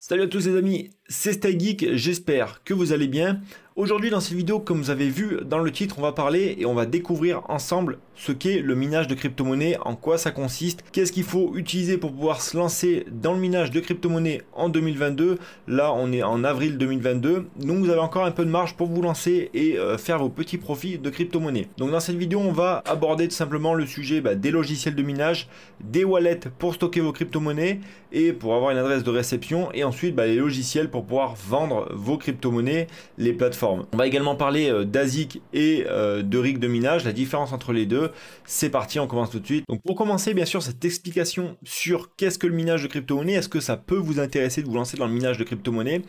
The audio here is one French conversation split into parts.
Salut à tous les amis, c'est StyleGeek, j'espère que vous allez bien. Aujourd'hui dans cette vidéo, comme vous avez vu dans le titre, on va parler et on va découvrir ensemble ce qu'est le minage de crypto-monnaies, en quoi ça consiste, qu'est-ce qu'il faut utiliser pour pouvoir se lancer dans le minage de crypto-monnaies en 2022. Là on est en avril 2022, donc vous avez encore un peu de marge pour vous lancer et faire vos petits profits de crypto-monnaies. Donc dans cette vidéo on va aborder tout simplement le sujet des logiciels de minage, des wallets pour stocker vos crypto-monnaies et pour avoir une adresse de réception, et ensuite les logiciels pour pouvoir vendre vos crypto-monnaies, les plateformes. On va également parler d'ASIC et de rig de minage, la différence entre les deux. C'est parti, on commence tout de suite. Donc pour commencer, bien sûr, cette explication sur qu'est-ce que le minage de crypto-monnaie, est-ce que ça peut vous intéresser de vous lancer dans le minage de crypto-monnaie?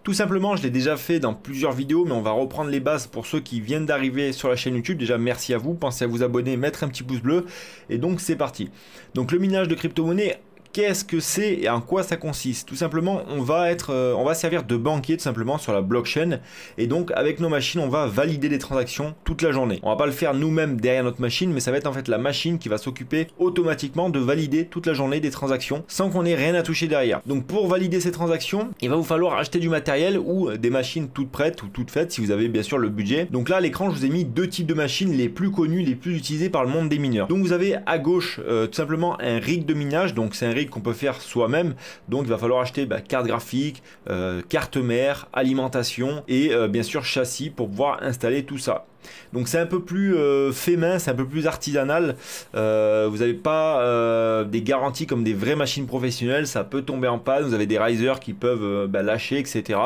Tout simplement, je l'ai déjà fait dans plusieurs vidéos, mais on va reprendre les bases pour ceux qui viennent d'arriver sur la chaîne YouTube. Déjà, merci à vous, pensez à vous abonner, mettre un petit pouce bleu, et donc c'est parti. Donc le minage de crypto-monnaie, qu'est-ce que c'est et en quoi ça consiste? Tout simplement, on va servir de banquier tout simplement sur la blockchain, et donc avec nos machines, on va valider les transactions toute la journée. On va pas le faire nous-mêmes derrière notre machine, mais ça va être en fait la machine qui va s'occuper automatiquement de valider toute la journée des transactions sans qu'on ait rien à toucher derrière. Donc pour valider ces transactions, il va vous falloir acheter du matériel ou des machines toutes prêtes ou toutes faites si vous avez bien sûr le budget. Donc là à l'écran, je vous ai mis deux types de machines les plus connues, les plus utilisées par le monde des mineurs. Donc vous avez à gauche tout simplement un rig de minage, donc c'est un rig qu'on peut faire soi-même, donc il va falloir acheter carte graphique, carte mère, alimentation et bien sûr châssis pour pouvoir installer tout ça. Donc c'est un peu plus fait main, c'est un peu plus artisanal, vous n'avez pas des garanties comme des vraies machines professionnelles, ça peut tomber en panne, vous avez des risers qui peuvent lâcher, etc.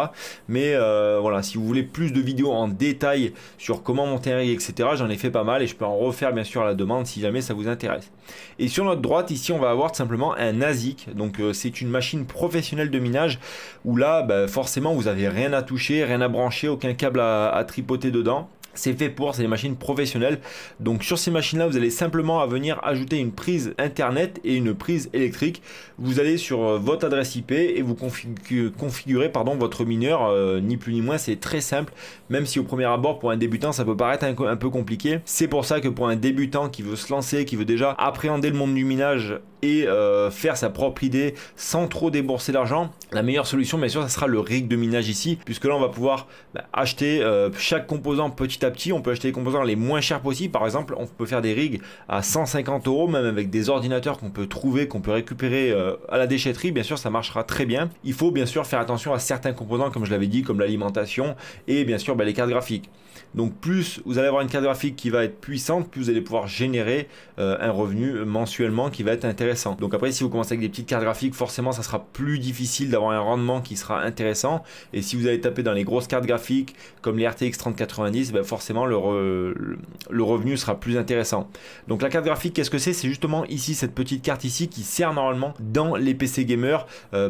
Mais voilà, si vous voulez plus de vidéos en détail sur comment monter un rig, etc., j'en ai fait pas mal et je peux en refaire bien sûr à la demande si jamais ça vous intéresse. Et sur notre droite ici, on va avoir tout simplement un ASIC, donc c'est une machine professionnelle de minage où là forcément vous n'avez rien à toucher, rien à brancher, aucun câble à tripoter dedans. C'est fait pour, c'est des machines professionnelles. Donc sur ces machines là, vous allez simplement à venir ajouter une prise internet et une prise électrique. Vous allez sur votre adresse IP et vous configurez votre mineur, ni plus ni moins. C'est très simple, même si au premier abord pour un débutant ça peut paraître un peu compliqué. C'est pour ça que pour un débutant qui veut se lancer, qui veut déjà appréhender le monde du minage et faire sa propre idée sans trop débourser d'argent, la meilleure solution bien sûr ça sera le rig de minage ici, puisque là on va pouvoir acheter chaque composant petit à petit. On peut acheter les composants les moins chers possibles. Par exemple, on peut faire des rigs à 150 €, même avec des ordinateurs qu'on peut trouver, qu'on peut récupérer à la déchetterie. Bien sûr ça marchera très bien. Il faut bien sûr faire attention à certains composants comme je l'avais dit, comme l'alimentation et bien sûr les cartes graphiques. Donc plus vous allez avoir une carte graphique qui va être puissante, plus vous allez pouvoir générer un revenu mensuellement qui va être intéressant. Donc après, si vous commencez avec des petites cartes graphiques, forcément ça sera plus difficile d'avoir un rendement qui sera intéressant. Et si vous allez taper dans les grosses cartes graphiques comme les RTX 3090, forcément le revenu sera plus intéressant. Donc la carte graphique, qu'est-ce que c'est? C'est justement ici cette petite carte ici qui sert normalement dans les PC gamers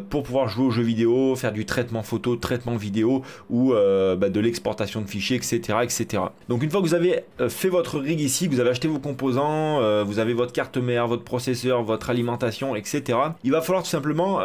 pour pouvoir jouer aux jeux vidéo, faire du traitement photo, traitement vidéo ou de l'exportation de fichiers, etc. Donc une fois que vous avez fait votre rig ici, que vous avez acheté vos composants, vous avez votre carte mère, votre processeur, votre alimentation, etc. Il va falloir tout simplement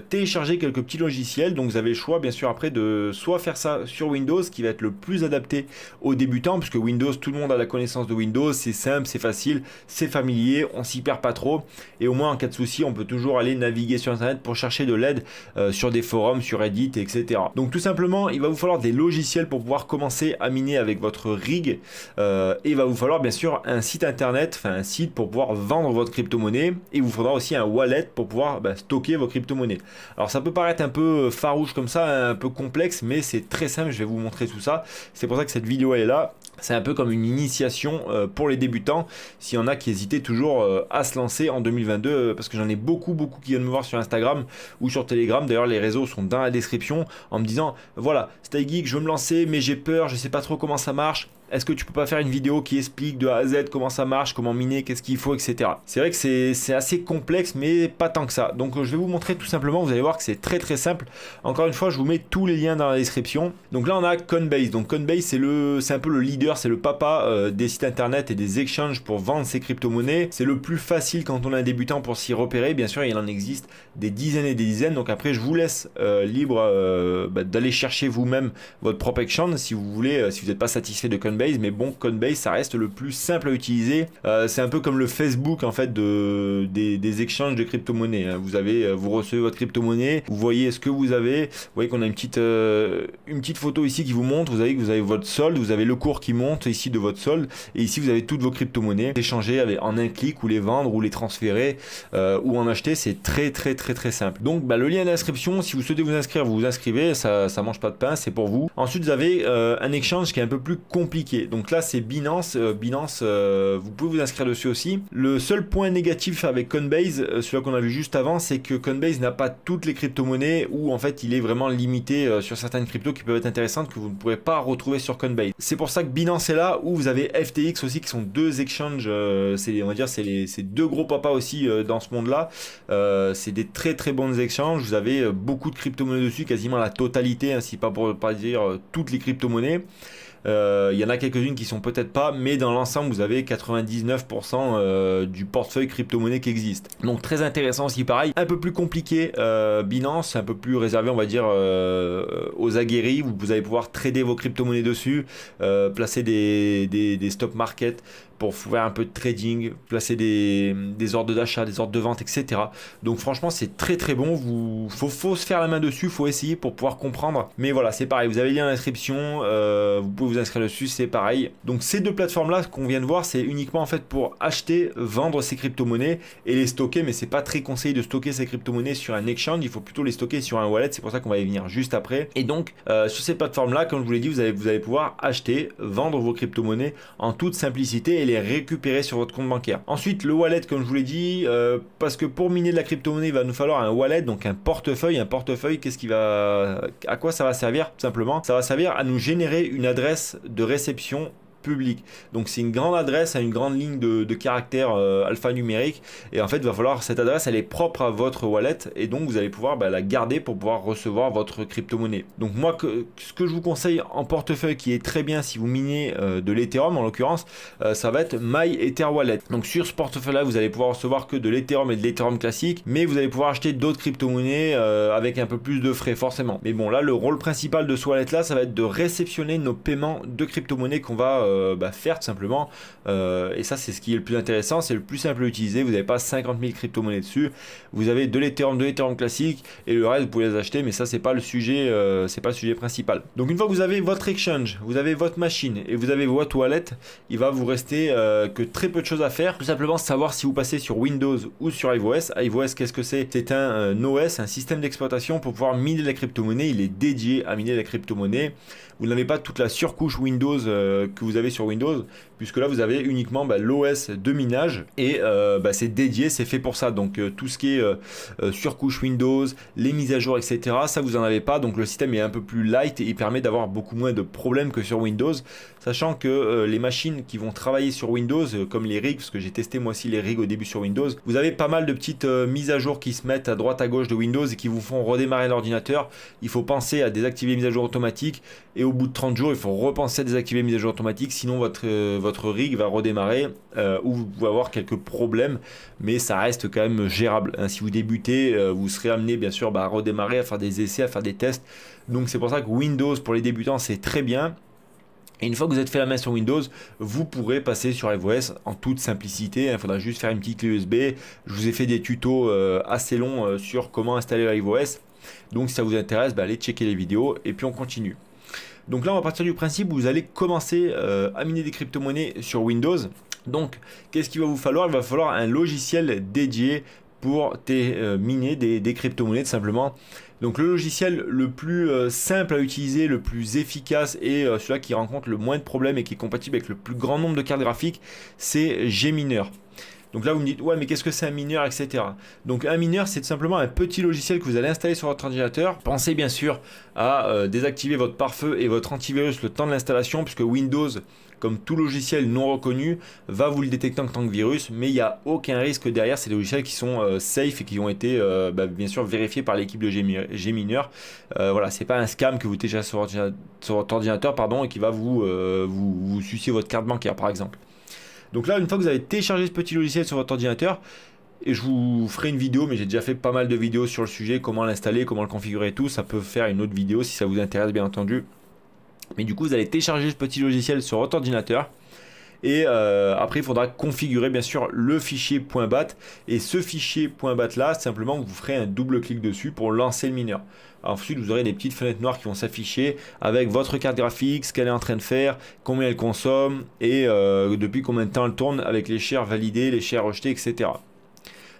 télécharger quelques petits logiciels. Donc vous avez le choix bien sûr après de soit faire ça sur Windows, qui va être le plus adapté aux débutants, puisque Windows, tout le monde a la connaissance de Windows, c'est simple, c'est facile, c'est familier, on s'y perd pas trop, et au moins en cas de souci on peut toujours aller naviguer sur internet pour chercher de l'aide sur des forums, sur Reddit, etc. Donc tout simplement il va vous falloir des logiciels pour pouvoir commencer à miner avec votre rig, et il va vous falloir bien sûr un site internet, enfin un site pour pouvoir vendre votre crypto-monnaie, et il vous faudra aussi un wallet pour pouvoir stocker vos crypto-monnaies. Alors ça peut paraître un peu farouche comme ça, un peu complexe, mais c'est très simple, je vais vous montrer tout ça. C'est pour ça que cette vidéo elle est là. C'est un peu comme une initiation pour les débutants, s'il y en a qui hésitaient toujours à se lancer en 2022, parce que j'en ai beaucoup qui viennent me voir sur Instagram ou sur Telegram. D'ailleurs les réseaux sont dans la description, en me disant voilà, StyleGeek, je veux me lancer mais j'ai peur, je sais pas trop comment ça marche. Est-ce que tu peux pas faire une vidéo qui explique de A à Z comment ça marche, comment miner, qu'est-ce qu'il faut, etc. C'est vrai que c'est assez complexe, mais pas tant que ça. Donc je vais vous montrer tout simplement, vous allez voir que c'est très simple. Encore une fois, je vous mets tous les liens dans la description. Donc là, on a Coinbase. Donc Coinbase, c'est un peu le leader, c'est le papa des sites internet et des exchanges pour vendre ses crypto-monnaies. C'est le plus facile quand on est un débutant pour s'y repérer. Bien sûr, il en existe des dizaines et des dizaines. Donc après, je vous laisse libre d'aller chercher vous-même votre propre exchange si vous voulez, si vous n'êtes pas satisfait de Coinbase. Coinbase, mais bon, Coinbase ça reste le plus simple à utiliser. C'est un peu comme le Facebook en fait des exchanges de crypto-monnaies. Hein. Vous recevez votre crypto-monnaie, vous voyez ce que vous avez. Vous voyez qu'on a une petite photo ici qui vous montre. Vous avez votre solde, vous avez le cours qui monte ici de votre solde, et ici vous avez toutes vos crypto-monnaies. Échanger en un clic, ou les vendre, ou les transférer, ou en acheter, c'est très simple. Donc le lien est dans la description. Si vous souhaitez vous inscrire, vous vous inscrivez. Ça mange pas de pain, c'est pour vous. Ensuite vous avez un exchange qui est un peu plus compliqué. Donc là c'est Binance. Binance, vous pouvez vous inscrire dessus aussi. Le seul point négatif avec Coinbase, celui qu'on a vu juste avant, c'est que Coinbase n'a pas toutes les crypto-monnaies, ou en fait il est vraiment limité sur certaines cryptos qui peuvent être intéressantes, que vous ne pourrez pas retrouver sur Coinbase. C'est pour ça que Binance est là, où vous avez FTX aussi, qui sont deux exchanges, on va dire c'est deux gros papas aussi dans ce monde là. C'est des très bons exchanges. Vous avez beaucoup de crypto-monnaies dessus, quasiment la totalité, hein, si pas pour pas dire toutes les crypto-monnaies. Il y en a quelques-unes qui sont peut-être pas, mais dans l'ensemble vous avez 99% du portefeuille crypto-monnaie qui existe. Donc très intéressant aussi, pareil, un peu plus compliqué. Binance, un peu plus réservé on va dire aux aguerris. Vous allez pouvoir trader vos crypto-monnaies dessus, placer des stop market pour faire un peu de trading, placer des ordres d'achat, des ordres de vente, etc. Donc franchement c'est très bon. Faut se faire la main dessus, faut essayer pour pouvoir comprendre. Mais voilà, c'est pareil, vous avez le lien dans la description, vous pouvez vous inscrire dessus, c'est pareil. Donc ces deux plateformes là qu'on vient de voir, c'est uniquement en fait pour acheter, vendre ces crypto-monnaies et les stocker, mais c'est pas très conseillé de stocker ces crypto-monnaies sur un exchange, il faut plutôt les stocker sur un wallet. C'est pour ça qu'on va y venir juste après. Et donc sur ces plateformes là, comme je vous l'ai dit, vous allez pouvoir acheter, vendre vos crypto-monnaies en toute simplicité et les récupérer sur votre compte bancaire. Ensuite le wallet, comme je vous l'ai dit, parce que pour miner de la crypto-monnaie il va nous falloir un wallet, donc un portefeuille. À quoi ça va servir? Tout simplement, ça va servir à nous générer une adresse de réception public. Donc c'est une grande adresse à une grande ligne de caractères alphanumériques, et en fait il va falloir, cette adresse elle est propre à votre wallet, et donc vous allez pouvoir la garder pour pouvoir recevoir votre crypto-monnaie. Donc moi ce que je vous conseille en portefeuille, qui est très bien si vous minez de l'Ethereum en l'occurrence, ça va être MyEtherWallet. Donc sur ce portefeuille là vous allez pouvoir recevoir que de l'Ethereum et de l'Ethereum classique, mais vous allez pouvoir acheter d'autres crypto-monnaies avec un peu plus de frais forcément. Mais bon, là le rôle principal de ce wallet là, ça va être de réceptionner nos paiements de crypto-monnaies qu'on va faire tout simplement, et ça c'est ce qui est le plus intéressant, c'est le plus simple à utiliser. Vous n'avez pas 50 000 crypto-monnaies dessus, vous avez de l'Ethereum classique, et le reste vous pouvez les acheter, mais ça c'est pas le sujet, principal. Donc une fois que vous avez votre exchange, vous avez votre machine et vous avez votre wallet, il va vous rester que très peu de choses à faire. Tout simplement savoir si vous passez sur Windows ou sur iOS. iOS, qu'est-ce que c'est? C'est un OS, un système d'exploitation pour pouvoir miner la crypto-monnaie. Il est dédié à miner la crypto-monnaie. Vous n'avez pas toute la surcouche Windows que vous avez sur Windows, puisque là vous avez uniquement l'OS de minage, et c'est dédié, c'est fait pour ça. Donc tout ce qui est surcouche Windows, les mises à jour, etc., ça vous en avez pas. Donc le système est un peu plus light et il permet d'avoir beaucoup moins de problèmes que sur Windows, sachant que les machines qui vont travailler sur Windows, comme les rigs, parce que j'ai testé moi aussi les rigs au début sur Windows, vous avez pas mal de petites mises à jour qui se mettent à droite à gauche de Windows et qui vous font redémarrer l'ordinateur. Il faut penser à désactiver les mises à jour automatiques, et au bout de 30 jours il faut repenser à désactiver les mises à jour automatiques, sinon votre rig va redémarrer, ou vous pouvez avoir quelques problèmes, mais ça reste quand même gérable, hein. Si vous débutez, vous serez amené bien sûr à redémarrer, à faire des essais, à faire des tests. Donc c'est pour ça que Windows pour les débutants c'est très bien. Et une fois que vous êtes fait la main sur Windows, vous pourrez passer sur iOS en toute simplicité. Il faudra juste faire une petite clé USB. Je vous ai fait des tutos assez longs sur comment installer iOS. Donc si ça vous intéresse, allez checker les vidéos et puis on continue. Donc là on va partir du principe où vous allez commencer à miner des crypto-monnaies sur Windows. Donc qu'est-ce qu'il va vous falloir? Il va falloir un logiciel dédié pour miner des crypto-monnaies tout simplement. Donc le logiciel le plus simple à utiliser, le plus efficace, et celui-là qui rencontre le moins de problèmes et qui est compatible avec le plus grand nombre de cartes graphiques, c'est Gmineur. Donc là vous me dites ouais mais qu'est-ce que c'est un mineur, etc. Donc un mineur c'est tout simplement un petit logiciel que vous allez installer sur votre ordinateur. Pensez bien sûr à désactiver votre pare-feu et votre antivirus le temps de l'installation, puisque Windows, comme tout logiciel non reconnu, va vous le détecter en tant que virus, mais il n'y a aucun risque derrière. C'est des logiciels qui sont safe et qui ont été bien sûr vérifiés par l'équipe de Gmineur. Voilà, c'est pas un scam que vous téléchargez sur votre ordinateur et qui va vous sucer votre carte bancaire par exemple. Donc là, une fois que vous avez téléchargé ce petit logiciel sur votre ordinateur, et je vous ferai une vidéo, mais j'ai déjà fait pas mal de vidéos sur le sujet, comment l'installer, comment le configurer et tout, ça peut faire une autre vidéo si ça vous intéresse bien entendu. Mais du coup, vous allez télécharger ce petit logiciel sur votre ordinateur. Et après, il faudra configurer bien sûr le fichier .bat. Et ce fichier .bat là, simplement, vous ferez un double clic dessus pour lancer le mineur. Ensuite, vous aurez des petites fenêtres noires qui vont s'afficher avec votre carte graphique, ce qu'elle est en train de faire, combien elle consomme et depuis combien de temps elle tourne avec les shares validés, les shares rejetés, etc.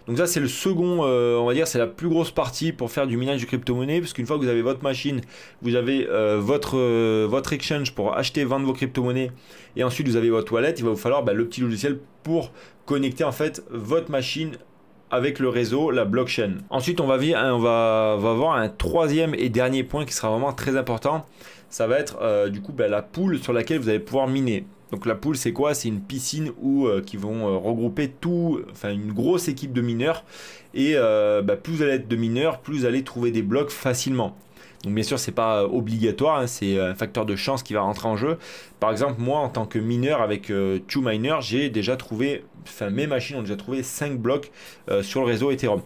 Donc ça c'est le second, on va dire c'est la plus grosse partie pour faire du minage de crypto-monnaies, parce qu'une fois que vous avez votre machine, vous avez votre exchange pour acheter, vendre vos crypto-monnaies, et ensuite vous avez votre wallet, il va vous falloir le petit logiciel pour connecter en fait votre machine avec le réseau, la blockchain. Ensuite on va voir un troisième et dernier point qui sera vraiment très important, ça va être du coup la pool sur laquelle vous allez pouvoir miner. Donc la pool c'est quoi? C'est une piscine où qui vont regrouper une grosse équipe de mineurs et plus vous allez être de mineurs, plus vous allez trouver des blocs facilement. Donc bien sûr c'est pas obligatoire, hein, c'est un facteur de chance qui va rentrer en jeu. Par exemple moi en tant que mineur avec TwoMiner, j'ai déjà trouvé, mes machines ont déjà trouvé 5 blocs sur le réseau Ethereum.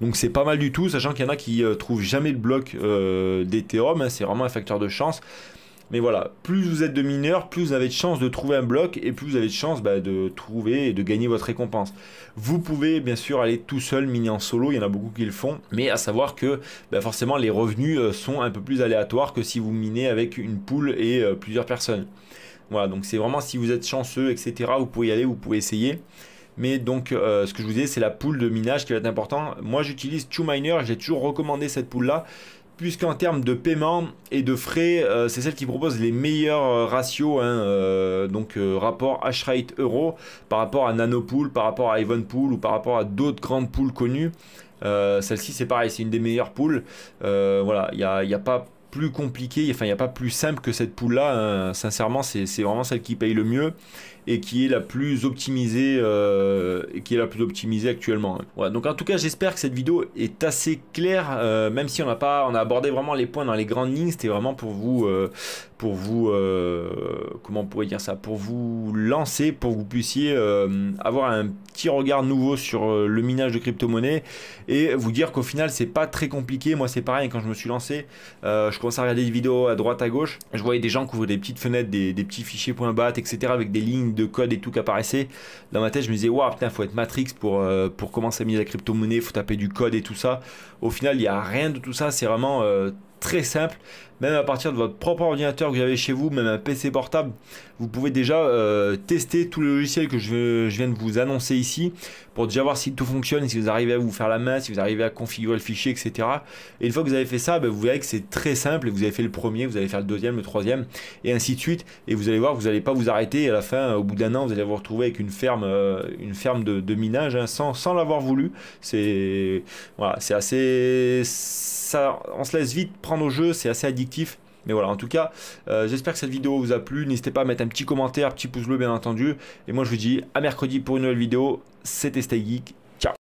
Donc c'est pas mal du tout, sachant qu'il y en a qui trouvent jamais le bloc d'Ethereum, hein, c'est vraiment un facteur de chance. Mais voilà, plus vous êtes de mineurs, plus vous avez de chances de trouver un bloc et plus vous avez de chances de trouver et de gagner votre récompense. Vous pouvez bien sûr aller tout seul miner en solo, il y en a beaucoup qui le font, mais à savoir que forcément les revenus sont un peu plus aléatoires que si vous minez avec une pool et plusieurs personnes. Voilà, donc c'est vraiment si vous êtes chanceux, etc., vous pouvez y aller, vous pouvez essayer. Mais donc ce que je vous disais, c'est la pool de minage qui va être important. Moi j'utilise TwoMiner, j'ai toujours recommandé cette pool là, puisqu'en termes de paiement et de frais, c'est celle qui propose les meilleurs ratios, hein, rapport hashrate euro par rapport à Nanopool, par rapport à Evenpool ou par rapport à d'autres grandes pools connues. Celle-ci c'est pareil, c'est une des meilleures pools. Voilà, il n'y a pas plus compliqué, enfin il n'y a pas plus simple que cette pool là, hein. Sincèrement c'est vraiment celle qui paye le mieux et qui est la plus optimisée actuellement, hein. Voilà, donc en tout cas j'espère que cette vidéo est assez claire, même si on a abordé vraiment les points dans les grandes lignes, c'était vraiment pour vous comment on pourrait dire ça, pour vous lancer, pour que vous puissiez avoir un petit regard nouveau sur le minage de crypto-monnaie et vous dire qu'au final c'est pas très compliqué. Moi c'est pareil, quand je me suis lancé, je commençais à regarder des vidéos à droite à gauche, je voyais des gens qui ouvraient des petites fenêtres, des petits fichiers .bat, etc. avec des lignes de code et tout qui apparaissaient. Dans ma tête je me disais waouh putain, faut être Matrix pour commencer à miner la crypto-monnaie, faut taper du code et tout ça. Au final il n'y a rien de tout ça, c'est vraiment très simple. Même à partir de votre propre ordinateur que vous avez chez vous, même un PC portable, vous pouvez déjà tester tous les logiciels que je viens de vous annoncer ici pour déjà voir si tout fonctionne, si vous arrivez à vous faire la main, si vous arrivez à configurer le fichier, etc. Et une fois que vous avez fait ça, vous verrez que c'est très simple et vous avez fait le premier, vous allez faire le deuxième, le troisième et ainsi de suite. Et vous allez voir que vous n'allez pas vous arrêter et à la fin, au bout d'un an, vous allez vous retrouver avec une ferme de minage, hein, sans l'avoir voulu. C'est voilà, c'est assez... Ça, on se laisse vite prendre au jeu, c'est assez addictif. Mais voilà, en tout cas, j'espère que cette vidéo vous a plu. N'histez pas à mettre un petit commentaire, petit pouce bleu bien entendu. Et moi je vous dis à mercredi pour une nouvelle vidéo. C'était StayGeek. Ciao.